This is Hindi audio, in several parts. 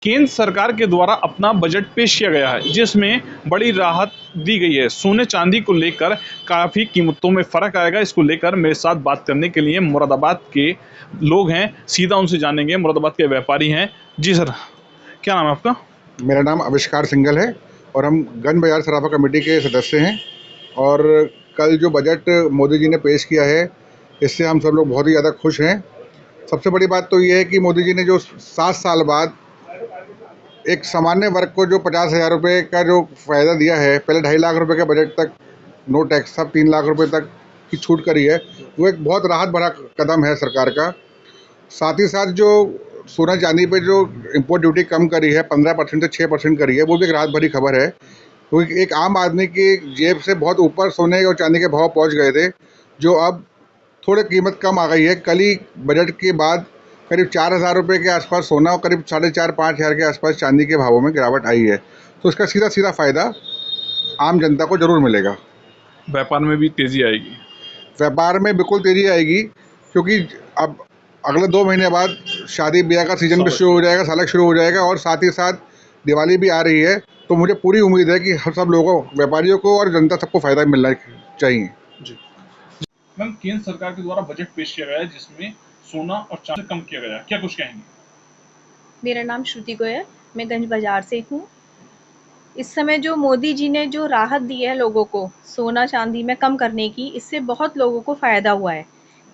केंद्र सरकार के द्वारा अपना बजट पेश किया गया है, जिसमें बड़ी राहत दी गई है। सोने चांदी को लेकर काफ़ी कीमतों में फ़र्क आएगा। इसको लेकर मेरे साथ बात करने के लिए मुरादाबाद के लोग हैं, सीधा उनसे जानेंगे। मुरादाबाद के व्यापारी हैं। जी सर, क्या नाम है आपका? मेरा नाम आविष्कार सिंघल है और हम गंज बाज़ार सराफा कमेटी के सदस्य हैं। और कल जो बजट मोदी जी ने पेश किया है, इससे हम सब लोग बहुत ही ज़्यादा खुश हैं। सबसे बड़ी बात तो ये है कि मोदी जी ने जो 7 साल बाद एक सामान्य वर्ग को जो 50,000 रुपये का जो फ़ायदा दिया है, पहले 2.5 लाख रुपये के बजट तक नो टैक्स, सब 3 लाख रुपये तक की छूट करी है, वो एक बहुत राहत भरा कदम है सरकार का। साथ ही साथ जो सोना चांदी पे जो इम्पोर्ट ड्यूटी कम करी है, 15% से 6% करी है, वो भी एक राहत भरी खबर है। क्योंकि एक आम आदमी की जेब से बहुत ऊपर सोने और चांदी के भाव पहुंच गए थे, जो अब थोड़ी कीमत कम आ गई है। कल ही बजट के बाद करीब 4,000 रुपये के आसपास सोना और करीब 4,500-5 हज़ार के आसपास चांदी के भावों में गिरावट आई है। तो इसका सीधा सीधा फ़ायदा आम जनता को ज़रूर मिलेगा। व्यापार में भी तेज़ी आएगी। व्यापार में बिल्कुल तेज़ी आएगी, क्योंकि अब अगले 2 महीने बाद शादी ब्याह का सीज़न भी शुरू हो जाएगा, सालक शुरू हो जाएगा और साथ ही साथ दिवाली भी आ रही है। तो मुझे पूरी उम्मीद है कि हम सब लोगों, व्यापारियों को और जनता सबको फ़ायदा मिलना चाहिए। जी मैम, केंद्र सरकार के द्वारा बजट पेश किया गया है, जिसमें सोना और चांदी कम किया गया है, क्या कुछ कहेंगे? मेरा नाम श्रुति गोयल, मैं गंज बाज़ार से हूँ। इस समय जो मोदी जी ने जो राहत दी है लोगों को सोना चांदी में कम करने की, इससे बहुत लोगों को फ़ायदा हुआ है।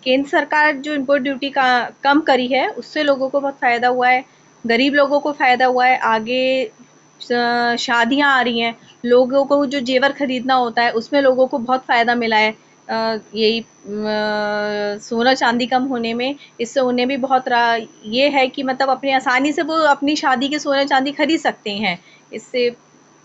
केंद्र सरकार जो इम्पोर्ट ड्यूटी का कम करी है, उससे लोगों को बहुत फ़ायदा हुआ है, गरीब लोगों को फ़ायदा हुआ है। आगे शादियाँ आ रही हैं, लोगों को जो जेवर खरीदना होता है, उसमें लोगों को बहुत फ़ायदा मिला है। यही सोना चांदी कम होने में, इससे उन्हें भी बहुत ये है कि मतलब अपनी आसानी से वो अपनी शादी के सोना चांदी खरीद सकते हैं। इससे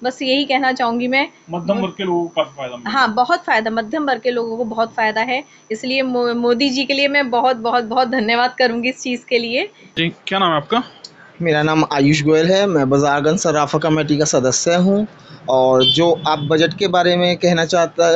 बस यही कहना चाहूँगी मैं। मध्यम वर्ग के लोगों को काफ़ी फायदा मिला। हाँ, बहुत फ़ायदा, मध्यम वर्ग के लोगों को बहुत फ़ायदा है। इसलिए मोदी जी के लिए मैं बहुत बहुत बहुत धन्यवाद करूँगी इस चीज़ के लिए। जी, क्या नाम है आपका? मेरा नाम आयुष गोयल है। मैं बाज़ारगंज सराफा कमेटी का सदस्य हूँ। और जो आप बजट के बारे में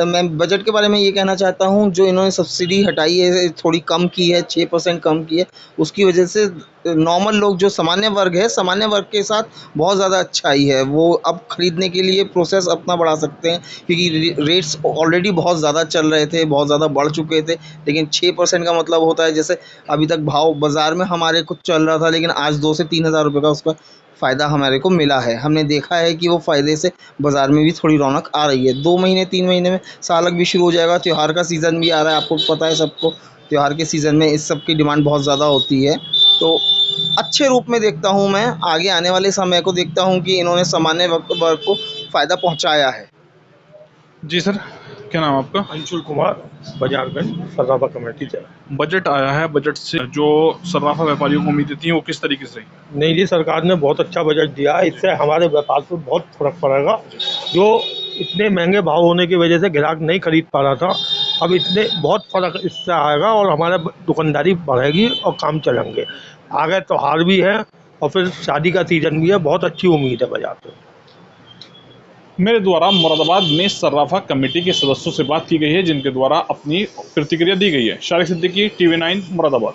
मैं बजट के बारे में ये कहना चाहता हूँ, जो इन्होंने सब्सिडी हटाई है, थोड़ी कम की है, 6% कम की है, उसकी वजह से नॉर्मल लोग, जो सामान्य वर्ग है, सामान्य वर्ग के साथ बहुत ज़्यादा अच्छाई है। वो अब ख़रीदने के लिए प्रोसेस अपना बढ़ा सकते हैं, क्योंकि रेट्स ऑलरेडी बहुत ज़्यादा चल रहे थे, बहुत ज़्यादा बढ़ चुके थे। लेकिन 6% का मतलब होता है, जैसे अभी तक भाव बाज़ार में हमारे कुछ चल रहा था, लेकिन आज 2 से 3 हज़ार रुपये का उसका फ़ायदा हमारे को मिला है। हमने देखा है कि वो फ़ायदे से बाज़ार में भी थोड़ी रौनक आ रही है। 2 महीने 3 महीने में सालक भी शुरू हो जाएगा, त्यौहार का सीज़न भी आ रहा है, आपको पता है सबको। त्यौहार के सीज़न में इस सब की डिमांड बहुत ज़्यादा होती है। तो अच्छे रूप में देखता हूँ मैं, आगे आने वाले समय को देखता हूँ कि इन्होंने सामान्य वर्ग को फ़ायदा पहुँचाया है। जी सर, क्या नाम है आपका? अंशुल कुमार, बाज़ारगंज सराफा कमेटी से। बजट आया है, बजट से जो सर्राफा व्यापारियों को उम्मीदें थी, वो किस तरीके से रही? नई सरकार ने बहुत अच्छा बजट दिया है, इससे हमारे व्यापार पर बहुत फर्क पड़ेगा। जो इतने महंगे भाव होने की वजह से ग्राहक नहीं खरीद पा रहा था, अब इतने बहुत फ़र्क इससे आएगा और हमारा दुकानदारी बढ़ेगी और काम चलेंगे। आगे त्योहार भी है और फिर शादी का सीज़न भी है, बहुत अच्छी उम्मीद है बाज़ार से। मेरे द्वारा मुरादाबाद में सर्राफा कमेटी के सदस्यों से बात की गई है, जिनके द्वारा अपनी प्रतिक्रिया दी गई है। शारिक सिद्दीकी, TV9 मुरादाबाद।